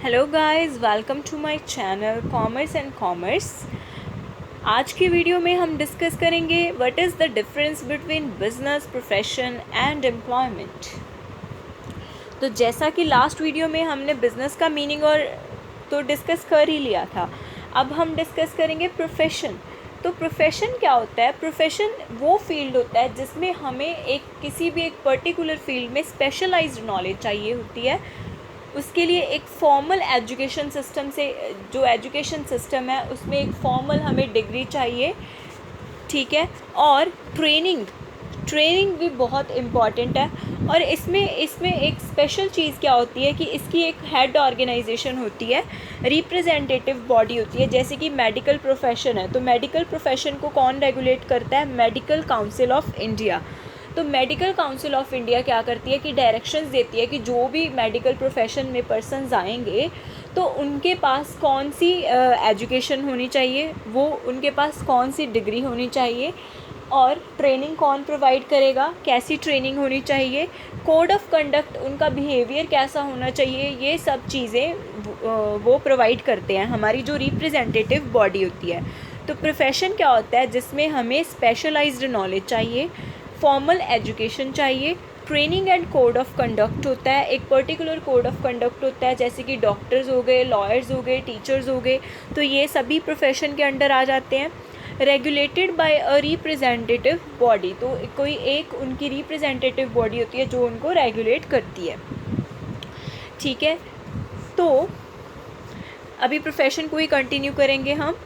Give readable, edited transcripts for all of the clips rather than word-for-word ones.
Hello guys, welcome to my channel commerce and commerce. आज की video में हम डिस्कस करेंगे what is the difference between business, profession and employment. तो जैसा कि लास्ट वीडियो में हमने बिज़नेस का मीनिंग और तो डिस्कस कर ही लिया था, अब हम डिस्कस करेंगे प्रोफेशन। तो प्रोफेशन क्या होता है? प्रोफेशन वो फील्ड होता है जिसमें हमें किसी भी एक पर्टिकुलर फील्ड में स्पेशलाइज्ड नॉलेज चाहिए होती है। उसके लिए एक फॉर्मल एजुकेशन सिस्टम से, जो एजुकेशन सिस्टम है उसमें एक फॉर्मल हमें डिग्री चाहिए, ठीक है। और ट्रेनिंग भी बहुत इम्पॉर्टेंट है। और इसमें एक स्पेशल चीज़ क्या होती है कि इसकी एक हेड ऑर्गेनाइजेशन होती है, रिप्रेजेंटेटिव बॉडी होती है। जैसे कि मेडिकल प्रोफेशन है, तो मेडिकल प्रोफेशन को कौन रेगुलेट करता है? Medical council of India. तो मेडिकल काउंसिल ऑफ इंडिया क्या करती है कि डायरेक्शंस देती है कि जो भी मेडिकल प्रोफेशन में पर्सन्स आएंगे तो उनके पास कौन सी एजुकेशन होनी चाहिए, वो उनके पास कौन सी डिग्री होनी चाहिए, और ट्रेनिंग कौन प्रोवाइड करेगा, कैसी ट्रेनिंग होनी चाहिए, कोड ऑफ कंडक्ट, उनका बिहेवियर कैसा होना चाहिए, ये सब चीज़ें वो प्रोवाइड करते हैं, हमारी जो रिप्रेजेंटेटिव बॉडी होती है। तो प्रोफेशन क्या होता है? जिसमें हमें स्पेशलाइज्ड नॉलेज चाहिए, फॉर्मल एजुकेशन चाहिए, training and code of conduct होता है, एक पर्टिकुलर कोड ऑफ कंडक्ट होता है। जैसे कि डॉक्टर्स हो गए, लॉयर्स हो गए, टीचर्स हो गए, तो ये सभी प्रोफेशन के अंडर आ जाते हैं। Regulated by a representative body, तो कोई एक उनकी रिप्रेजेंटेटिव बॉडी होती है जो उनको रेगुलेट करती है, ठीक है। तो अभी प्रोफेशन को ही कंटिन्यू करेंगे हम।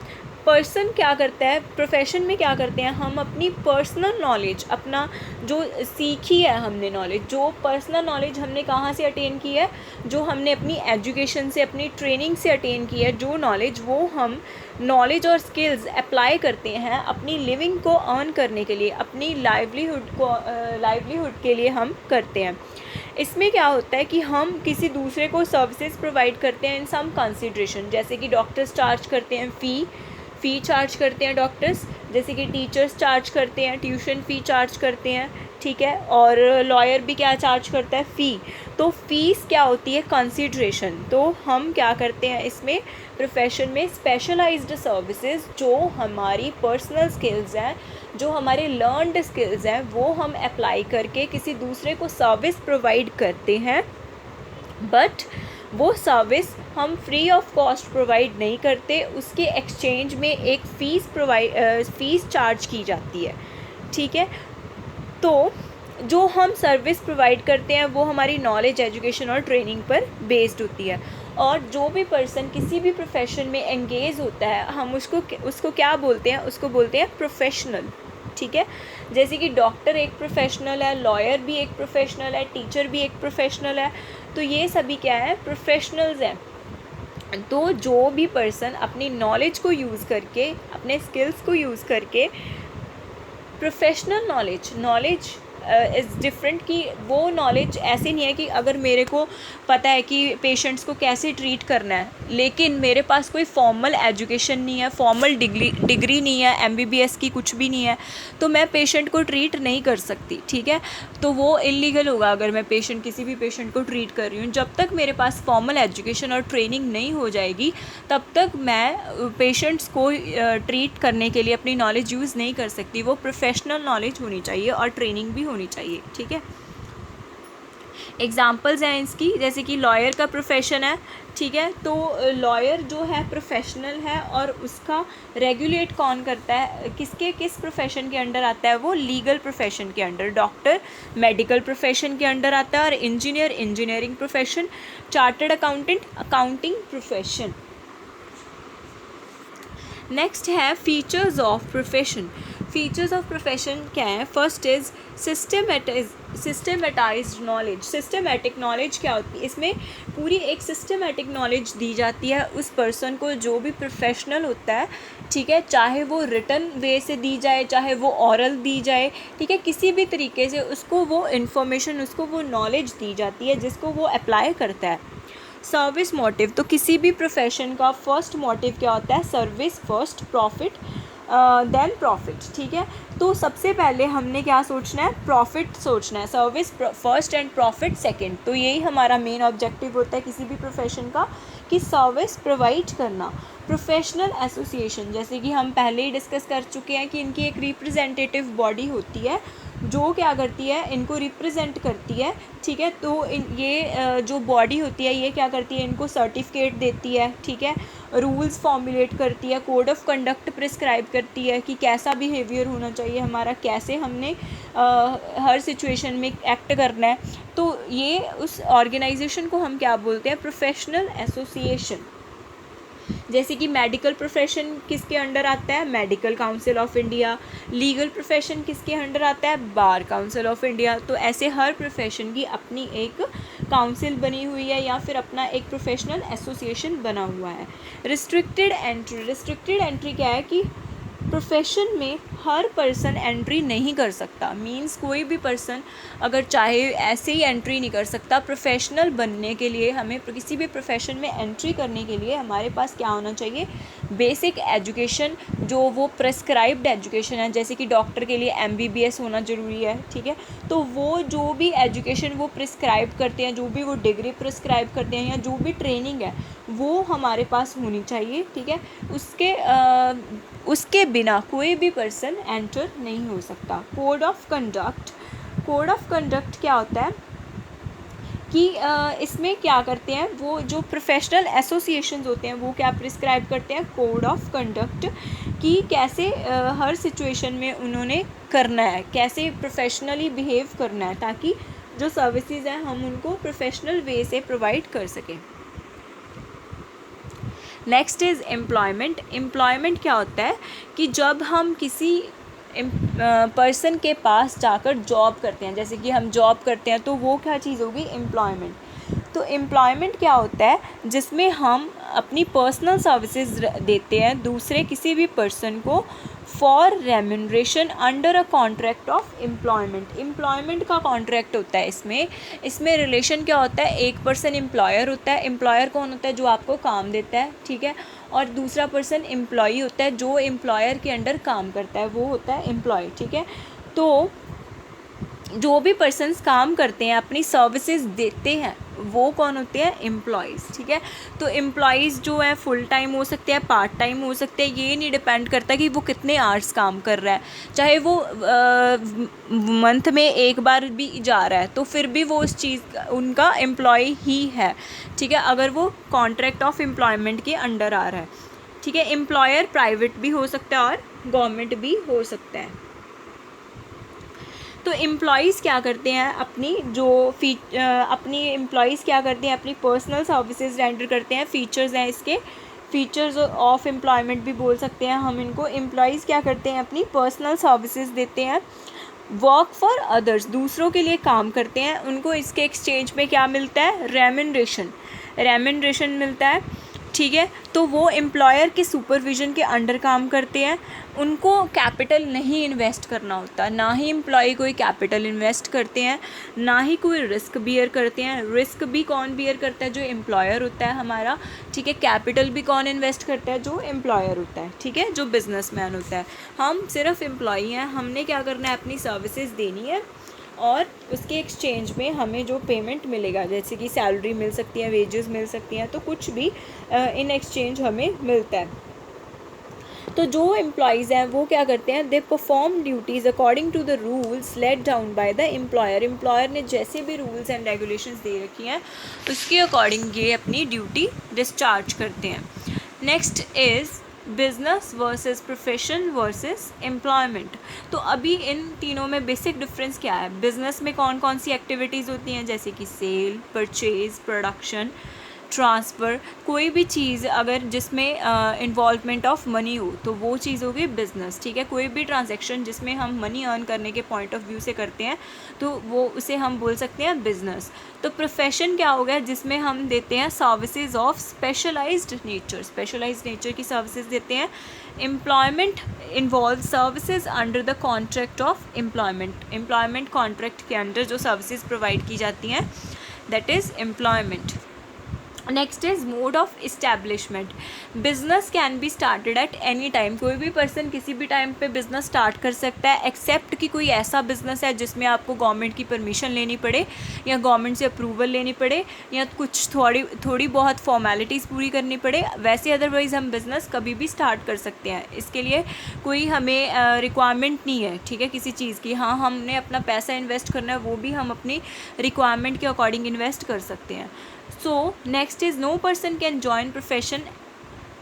पर्सन क्या करता है प्रोफेशन में? क्या करते हैं हम? अपनी पर्सनल नॉलेज, अपना जो सीखी है हमने नॉलेज, जो पर्सनल नॉलेज हमने कहाँ से अटेन की है, जो हमने अपनी एजुकेशन से, अपनी ट्रेनिंग से अटेन की है, जो नॉलेज, वो हम नॉलेज और स्किल्स अप्लाई करते हैं अपनी लिविंग को अर्न करने के लिए, अपनी लाइवलीहुड के लिए हम करते हैं। इसमें क्या होता है कि हम किसी दूसरे को सर्विसेज प्रोवाइड करते हैं इन सम कंसिडरेशन। जैसे कि डॉक्टर्स चार्ज करते हैं फ़ी चार्ज करते हैं डॉक्टर्स, जैसे कि टीचर्स चार्ज करते हैं, ट्यूशन फ़ी चार्ज करते हैं, ठीक है। और लॉयर भी क्या चार्ज करता है? फ़ी। तो फ़ीस क्या होती है? कंसिडरेशन। तो हम क्या करते हैं इसमें प्रोफेशन में? स्पेशलाइज्ड सर्विसेज, जो हमारी पर्सनल स्किल्स हैं, जो हमारे लर्नड स्किल्स हैं, वो हम अप्लाई करके किसी दूसरे को सर्विस प्रोवाइड करते हैं। बट वो सर्विस हम फ्री ऑफ कॉस्ट प्रोवाइड नहीं करते, उसके एक्सचेंज में एक फ़ीस चार्ज की जाती है, ठीक है। तो जो हम सर्विस प्रोवाइड करते हैं वो हमारी नॉलेज, एजुकेशन और ट्रेनिंग पर बेस्ड होती है। और जो भी पर्सन किसी भी प्रोफेशन में एंगेज होता है, हम उसको क्या बोलते हैं? उसको बोलते हैं प्रोफेशनल, ठीक है। जैसे कि डॉक्टर एक प्रोफेशनल है, लॉयर भी एक प्रोफेशनल है, टीचर भी एक प्रोफेशनल है। तो ये सभी क्या है? प्रोफेशनल्स हैं। तो जो भी पर्सन अपनी नॉलेज को यूज़ करके, अपने स्किल्स को यूज़ करके, प्रोफेशनल नॉलेज इज़ डिफरेंट, कि वो नॉलेज ऐसे नहीं है कि अगर मेरे को पता है कि पेशेंट्स को कैसे ट्रीट करना है, लेकिन मेरे पास कोई फॉर्मल एजुकेशन नहीं है, फॉर्मल डिग्री नहीं है, एमबीबीएस की कुछ भी नहीं है, तो मैं पेशेंट को ट्रीट नहीं कर सकती, ठीक है। तो वो इलीगल होगा अगर मैं किसी भी पेशेंट को ट्रीट कर रही हूँ। जब तक मेरे पास फॉर्मल एजुकेशन और ट्रेनिंग नहीं हो जाएगी, तब तक मैं पेशेंट्स को ट्रीट करने के लिए अपनी नॉलेज यूज़ नहीं कर सकती। वो प्रोफेशनल नॉलेज होनी चाहिए और ट्रेनिंग भी होनी चाहिए, ठीक है। एग्जाम्पल्स हैं इसकी, जैसे कि लॉयर का प्रोफेशन है, ठीक है। तो लॉयर जो है प्रोफेशनल है, और उसका रेगुलेट कौन करता है? किस प्रोफेशन के अंडर आता है? वो लीगल प्रोफेशन के अंडर। डॉक्टर मेडिकल प्रोफेशन के अंडर आता है, और engineer engineering profession, chartered accountant accounting profession. Next है features of profession. Features of profession क्या है? First is systematized knowledge. Systematic knowledge क्या होती है? इसमें पूरी एक सिस्टमेटिक नॉलेज दी जाती है उस पर्सन को जो भी प्रोफेशनल होता है, ठीक है। चाहे वो रिटन वे से दी जाए, चाहे वो ऑरल दी जाए, ठीक है, किसी भी तरीके से उसको वो इन्फॉर्मेशन, उसको वो नॉलेज दी जाती है जिसको वो अप्लाई करता है। सर्विस मोटिव, तो किसी भी प्रोफेशन का फर्स्ट मोटिव क्या होता है? Service first, profit then profit, ठीक है। तो सबसे पहले हमने क्या सोचना है? प्रॉफिट सोचना है। Service first and profit second. तो यही हमारा मेन ऑब्जेक्टिव होता है किसी भी प्रोफेशन का, कि की सर्विस प्रोवाइड करना। प्रोफेशनल एसोसिएशन, जैसे कि हम पहले ही डिस्कस कर चुके हैं कि इनकी एक रिप्रेजेंटेटिव बॉडी होती है जो क्या करती है, इनको रिप्रेजेंट करती है, ठीक है। तो ये जो बॉडी होती है ये क्या करती है, इनको सर्टिफिकेट देती है, ठीक है, रूल्स फॉर्मुलेट करती है, कोड ऑफ कंडक्ट प्रिस्क्राइब करती है कि कैसा बिहेवियर होना चाहिए हमारा, कैसे हमने हर सिचुएशन में एक्ट करना है। तो ये उस ऑर्गेनाइजेशन को हम क्या बोलते हैं, प्रोफेशनल एसोसिएशन। जैसे कि मेडिकल प्रोफेशन किसके अंडर आता है, medical council of India. Legal profession किसके अंडर आता है, बार काउंसिल ऑफ इंडिया। तो ऐसे हर प्रोफेशन की अपनी एक काउंसिल बनी हुई है या फिर अपना एक प्रोफेशनल एसोसिएशन बना हुआ है। रिस्ट्रिक्टेड एंट्री क्या है कि प्रोफेशन में हर पर्सन एंट्री नहीं कर सकता। मींस कोई भी पर्सन अगर चाहे ऐसे ही एंट्री नहीं कर सकता। प्रोफेशनल बनने के लिए हमें किसी भी प्रोफेशन में एंट्री करने के लिए हमारे पास क्या होना चाहिए, बेसिक एजुकेशन, जो वो प्रेस्क्राइब्ड एजुकेशन है। जैसे कि डॉक्टर के लिए MBBS होना ज़रूरी है, ठीक है। तो वो जो भी एजुकेशन वो प्रिस्क्राइब करते हैं, जो भी वो डिग्री प्रिस्क्राइब करते हैं या जो भी ट्रेनिंग है वो हमारे पास होनी चाहिए, ठीक है। उसके बिना कोई भी पर्सन एंटर नहीं हो सकता। कोड ऑफ कंडक्ट क्या होता है कि इसमें क्या करते हैं, वो जो प्रोफेशनल एसोसिएशंस होते हैं वो क्या प्रिस्क्राइब करते हैं, कोड ऑफ कंडक्ट, कि कैसे हर सिचुएशन में उन्होंने करना है, कैसे प्रोफेशनली बिहेव करना है, ताकि जो सर्विसेज हैं हम उनको प्रोफेशनल वे से प्रोवाइड कर सकें। नेक्स्ट इज़ एम्प्लॉयमेंट क्या होता है कि जब हम किसी पर्सन के पास जाकर जॉब करते हैं, जैसे कि हम जॉब करते हैं, तो वो क्या चीज़ होगी, एम्प्लॉयमेंट। तो एम्प्लॉयमेंट क्या होता है, जिसमें हम अपनी पर्सनल सर्विसेज देते हैं दूसरे किसी भी पर्सन को for remuneration under a contract of employment का कॉन्ट्रैक्ट होता है। इसमें रिलेशन क्या होता है, एक पर्सन एम्प्लॉयर होता है। एम्प्लॉयर कौन होता है, जो आपको काम देता है, ठीक है। और दूसरा पर्सन एम्प्लॉई होता है, जो एम्प्लॉयर के अंडर काम करता है, वो होता है एम्प्लॉय, ठीक है। तो जो भी पर्सन्स काम करते हैं, अपनी सर्विसेज देते हैं, वो कौन होते हैं, एम्प्लॉयज़, ठीक है। तो एम्प्लॉयज़ जो है फुल टाइम हो सकते हैं, पार्ट टाइम हो सकते हैं, ये नहीं डिपेंड करता कि वो कितने आवर्स काम कर रहा है। चाहे वो मंथ में एक बार भी जा रहा है तो फिर भी वो उस चीज़ उनका एम्प्लॉय ही है, ठीक है, अगर वो कॉन्ट्रैक्ट ऑफ एम्प्लॉयमेंट के अंडर आ रहा है, ठीक है। एम्प्लॉयर प्राइवेट भी हो सकता है और गवर्नमेंट भी हो सकता है। तो एम्प्लॉयज़ क्या करते हैं, अपनी एम्प्लॉयज़ क्या करते हैं, अपनी पर्सनल सर्विसेज रेंडर करते हैं। फ़ीचर्स हैं इसके, फ़ीचर्स ऑफ एम्प्लॉयमेंट भी बोल सकते हैं हम इनको। एम्प्लॉयज़ क्या करते हैं, अपनी पर्सनल सर्विसेज देते हैं। वर्क फॉर अदर्स, दूसरों के लिए काम करते हैं, उनको इसके एक्सचेंज में क्या मिलता है, रेम्यूनरेशन मिलता है, ठीक है। तो वो एम्प्लॉयर के सुपरविज़न के अंडर काम करते हैं। उनको कैपिटल नहीं इन्वेस्ट करना होता, ना ही एम्प्लॉय कोई कैपिटल इन्वेस्ट करते हैं, ना ही कोई रिस्क बियर करते हैं। रिस्क भी कौन बियर करता है, जो एम्प्लॉयर होता है हमारा, ठीक है। कैपिटल भी कौन इन्वेस्ट करता है, जो एम्प्लॉयर होता है, ठीक है, जो बिजनेसमैन होता है। हम सिर्फ एम्प्लॉई हैं, हमने क्या करना है, अपनी सर्विसेज देनी है और उसके एक्सचेंज में हमें जो पेमेंट मिलेगा, जैसे कि सैलरी मिल सकती है, वेजेस मिल सकती हैं, तो कुछ भी इन एक्सचेंज हमें मिलता है। तो जो एम्प्लॉयज़ हैं वो क्या करते हैं, they perform duties according to the rules let down by the employer ने जैसे भी रूल्स एंड रेगुलेशंस दे रखी हैं उसके अकॉर्डिंग ये अपनी ड्यूटी डिस्चार्ज करते हैं। Next is business versus profession versus employment. तो अभी इन तीनों में बेसिक डिफरेंस क्या है, बिजनेस में कौन कौन सी एक्टिविटीज़ होती हैं, जैसे कि सेल, परचेज, प्रोडक्शन, ट्रांसफ़र। कोई भी चीज़ अगर जिसमें इन्वॉल्वमेंट ऑफ मनी हो तो वो चीज़ होगी बिज़नेस, ठीक है। कोई भी ट्रांजैक्शन जिसमें हम मनी अर्न करने के पॉइंट ऑफ व्यू से करते हैं तो वो उसे हम बोल सकते हैं बिज़नेस। तो प्रोफेशन क्या हो गया, जिसमें हम देते हैं सर्विसेज ऑफ स्पेशलाइज्ड नेचर की सर्विसेज देते हैं। Employment involve services under the contract of employment contract के अंडर जो सर्विसेज प्रोवाइड की जाती हैं, that is employment. Next is mode of establishment. Business can be started at any time. कोई भी पर्सन किसी भी टाइम पे बिजनेस स्टार्ट कर सकता है, एक्सेप्ट कि कोई ऐसा बिजनेस है जिसमें आपको गवर्नमेंट की परमिशन लेनी पड़े या गवर्नमेंट से अप्रूवल लेनी पड़े या कुछ थोड़ी बहुत फॉर्मेलिटीज़ पूरी करनी पड़े। वैसे अदरवाइज़ हम बिज़नेस कभी भी स्टार्ट कर सकते हैं। इसके लिए कोई हमें रिक्वायरमेंट नहीं है, ठीक है, किसी चीज़ की। हाँ, हमने अपना पैसा इन्वेस्ट करना है, वो भी हम अपनी रिक्वायरमेंट के अकॉर्डिंग इन्वेस्ट कर सकते हैं। So next is no person can join profession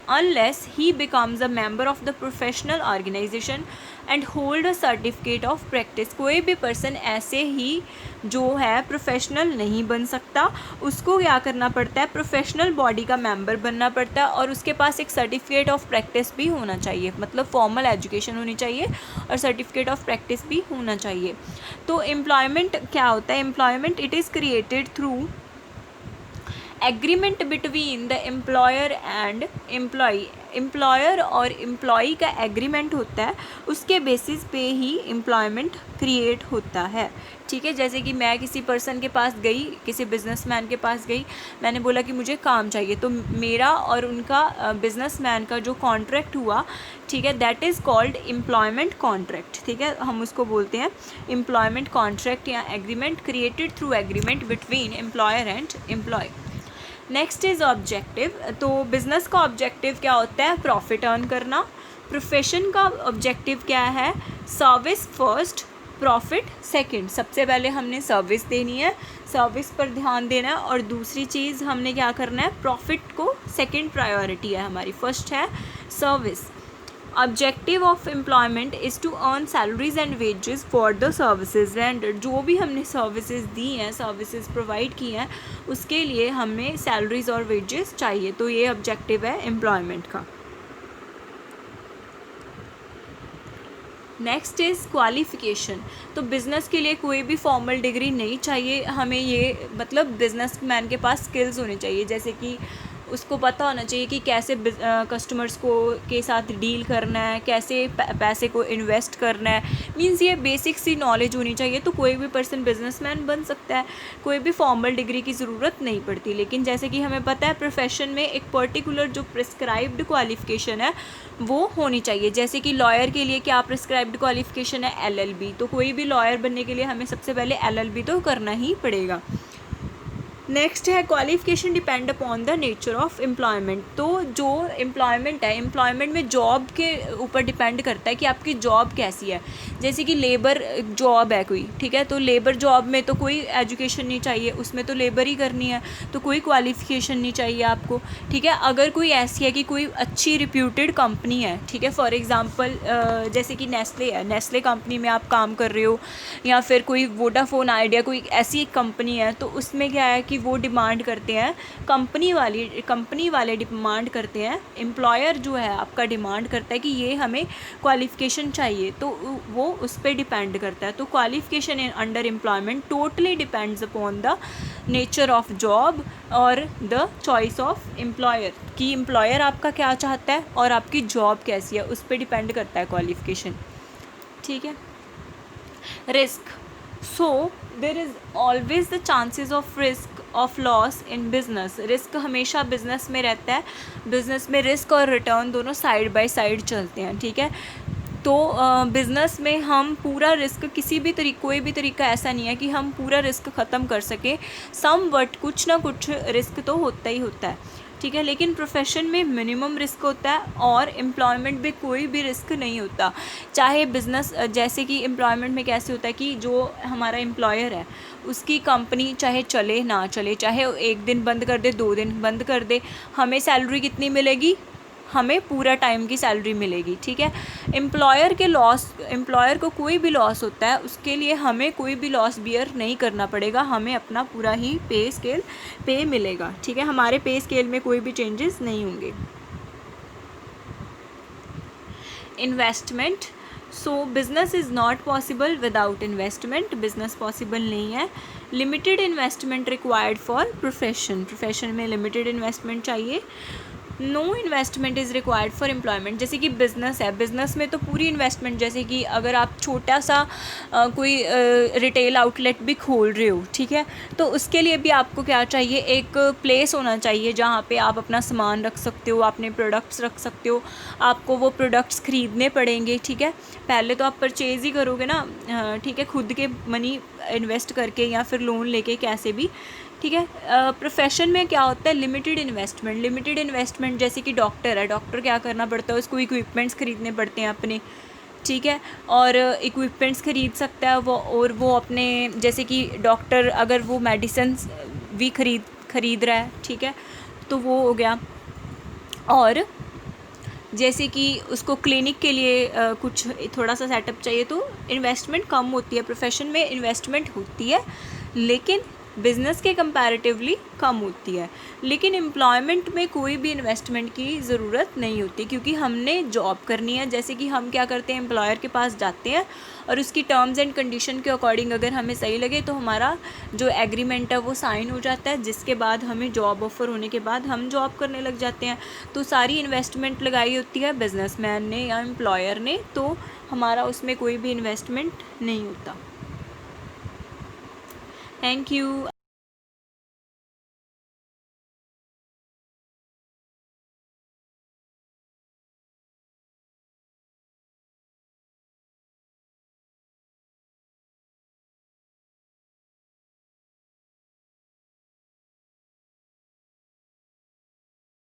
unless he becomes a member of the professional organization and hold a certificate of practice। कोई भी पर्सन ऐसे ही जो है प्रोफेशनल नहीं बन सकता, उसको क्या करना पड़ता है, प्रोफेशनल बॉडी का मेंबर बनना पड़ता है और उसके पास एक सर्टिफिकेट ऑफ प्रैक्टिस भी होना चाहिए, मतलब फॉर्मल एजुकेशन होनी चाहिए और सर्टिफिकेट ऑफ प्रैक्टिस भी होना चाहिए। तो एम्प्लॉयमेंट क्या होता है? Employment it is created through agreement between the employer and employee. Employer और एम्प्लॉई का एग्रीमेंट होता है, उसके बेसिस पे ही एम्प्लॉयमेंट क्रिएट होता है, ठीक है। जैसे कि मैं किसी पर्सन के पास गई, किसी बिजनेसमैन के पास गई, मैंने बोला कि मुझे काम चाहिए, तो मेरा और उनका बिजनेसमैन का जो कॉन्ट्रैक्ट हुआ, ठीक है, that is called employment contract, ठीक है, हम उसको बोलते हैं एम्प्लॉयमेंट कॉन्ट्रैक्ट या agreement created through agreement between employer and employ. Next is objective. तो बिज़नेस का ऑब्जेक्टिव क्या होता है? प्रॉफिट अर्न करना। प्रोफेशन का ऑब्जेक्टिव क्या है? Service first, profit second. सबसे पहले हमने सर्विस देनी है, सर्विस पर ध्यान देना है, और दूसरी चीज़ हमने क्या करना है, प्रॉफिट को सेकंड प्रायोरिटी है हमारी, फर्स्ट है service. Objective of employment is to earn salaries and wages for the services rendered. जो भी हमने सर्विसेज दी हैं, सर्विसेज प्रोवाइड की हैं, उसके लिए हमें सैलरीज और वेजेस चाहिए। तो ये ऑब्जेक्टिव है एम्प्लॉयमेंट का। Next is qualification. तो बिज़नेस के लिए कोई भी फॉर्मल डिग्री नहीं चाहिए हमें, ये मतलब बिजनेसमैन के पास स्किल्स होने चाहिए, जैसे कि उसको पता होना चाहिए कि कैसे कस्टमर्स को के साथ डील करना है, कैसे पैसे को इन्वेस्ट करना है, मींस ये बेसिक सी नॉलेज होनी चाहिए। तो कोई भी पर्सन बिजनेसमैन बन सकता है, कोई भी फॉर्मल डिग्री की ज़रूरत नहीं पड़ती। लेकिन जैसे कि हमें पता है प्रोफेशन में एक पर्टिकुलर जो प्रिस्क्राइब्ड क्वालिफ़िकेशन है वो होनी चाहिए। जैसे कि लॉयर के लिए क्या प्रिस्क्राइब्ड क्वालिफ़िकेशन है? LLB। तो कोई भी लॉयर बनने के लिए हमें सबसे पहले LLB तो करना ही पड़ेगा। नेक्स्ट है qualification depend upon the nature of employment. तो जो एम्प्लॉयमेंट है, एम्प्लॉयमेंट में जॉब के ऊपर डिपेंड करता है कि आपकी जॉब कैसी है। जैसे कि लेबर जॉब है कोई, ठीक है, तो लेबर जॉब में तो कोई एजुकेशन नहीं चाहिए, उसमें तो लेबर ही करनी है, तो कोई क्वालिफ़िकेशन नहीं चाहिए आपको, ठीक है। अगर कोई ऐसी है कि कोई अच्छी रिप्यूटेड कंपनी है, ठीक है, फॉर एग्ज़ाम्पल जैसे कि नेस्ले है, नेस्ले कंपनी में आप काम कर रहे हो, या फिर कोई वोडाफोन आइडिया, कोई ऐसी कंपनी है, तो उसमें क्या है कि वो डिमांड करते हैं, कंपनी वाले डिमांड करते हैं, एम्प्लॉयर जो है आपका डिमांड करता है कि ये हमें क्वालिफ़िकेशन चाहिए, तो वो उस पर डिपेंड करता है। तो qualification in under employment totally depends upon the nature of job और द चॉइस ऑफ एम्प्लॉयर, कि एम्प्लॉयर आपका क्या चाहता है और आपकी जॉब कैसी है, उस पर डिपेंड करता है क्वालिफ़िकेशन, ठीक है। Risk. So there is always the chances of risk of loss in business. Risk हमेशा बिजनेस में रहता है, बिजनेस में रिस्क और रिटर्न दोनों साइड बाय साइड चलते हैं, ठीक है। तो बिज़नेस में हम पूरा रिस्क कोई भी तरीका ऐसा नहीं है कि हम पूरा रिस्क ख़त्म कर सकें, बट कुछ ना कुछ रिस्क तो होता ही होता है, ठीक है। लेकिन प्रोफेशन में मिनिमम रिस्क होता है और एम्प्लॉयमेंट में कोई भी रिस्क नहीं होता। चाहे बिज़नेस, जैसे कि एम्प्लॉयमेंट में कैसे होता है कि जो हमारा एम्प्लॉयर है उसकी कंपनी चाहे चले ना चले, चाहे 1 दिन बंद कर दे, 2 दिन बंद कर दे, हमें सैलरी कितनी मिलेगी? हमें पूरा टाइम की सैलरी मिलेगी, ठीक है। एम्प्लॉयर को कोई भी लॉस होता है, उसके लिए हमें कोई भी लॉस बियर नहीं करना पड़ेगा, हमें अपना पूरा ही पे मिलेगा, ठीक है। हमारे पे स्केल में कोई भी चेंजेस नहीं होंगे। Investment. So business is not possible without investment. Business possible नहीं है। Limited investment required for profession में लिमिटेड इन्वेस्टमेंट चाहिए। No investment is required for employment. जैसे कि बिज़नेस है, बिज़नेस में तो पूरी इन्वेस्टमेंट, जैसे कि अगर आप छोटा सा कोई रिटेल आउटलेट भी खोल रहे हो, ठीक है, तो उसके लिए भी आपको क्या चाहिए, एक प्लेस होना चाहिए जहाँ पे आप अपना सामान रख सकते हो, अपने प्रोडक्ट्स रख सकते हो। आपको वो प्रोडक्ट्स ख़रीदने पड़ेंगे, ठीक है, पहले तो आप परचेज़ ही करोगे ना, ठीक है, खुद के मनी इन्वेस्ट करके या फिर लोन लेके, कैसे भी, ठीक है। प्रोफेशन में क्या होता है, लिमिटेड इन्वेस्टमेंट। लिमिटेड इन्वेस्टमेंट जैसे कि डॉक्टर है, डॉक्टर क्या करना पड़ता है, उसको इक्विपमेंट्स ख़रीदने पड़ते हैं अपने, ठीक है, और इक्विपमेंट्स ख़रीद सकता है वो, और वो अपने, जैसे कि डॉक्टर अगर वो मेडिसिन भी ख़रीद रहा है, ठीक है, तो वो हो गया। और जैसे कि उसको क्लिनिक के लिए कुछ थोड़ा सा सेटअप चाहिए, तो इन्वेस्टमेंट कम होती है। प्रोफेशन में इन्वेस्टमेंट होती है लेकिन बिज़नेस के कंपैरेटिवली कम होती है। लेकिन एम्प्लॉयमेंट में कोई भी इन्वेस्टमेंट की ज़रूरत नहीं होती, क्योंकि हमने जॉब करनी है। जैसे कि हम क्या करते हैं, एम्प्लॉयर के पास जाते हैं और उसकी टर्म्स एंड कंडीशन के अकॉर्डिंग अगर हमें सही लगे तो हमारा जो एग्रीमेंट है वो साइन हो जाता है, जिसके बाद हमें जॉब ऑफ़र होने के बाद हम जॉब करने लग जाते हैं। तो सारी इन्वेस्टमेंट लगाई होती है बिजनेसमैन ने या एम्प्लॉयर ने, तो हमारा उसमें कोई भी इन्वेस्टमेंट नहीं होता। Thank you.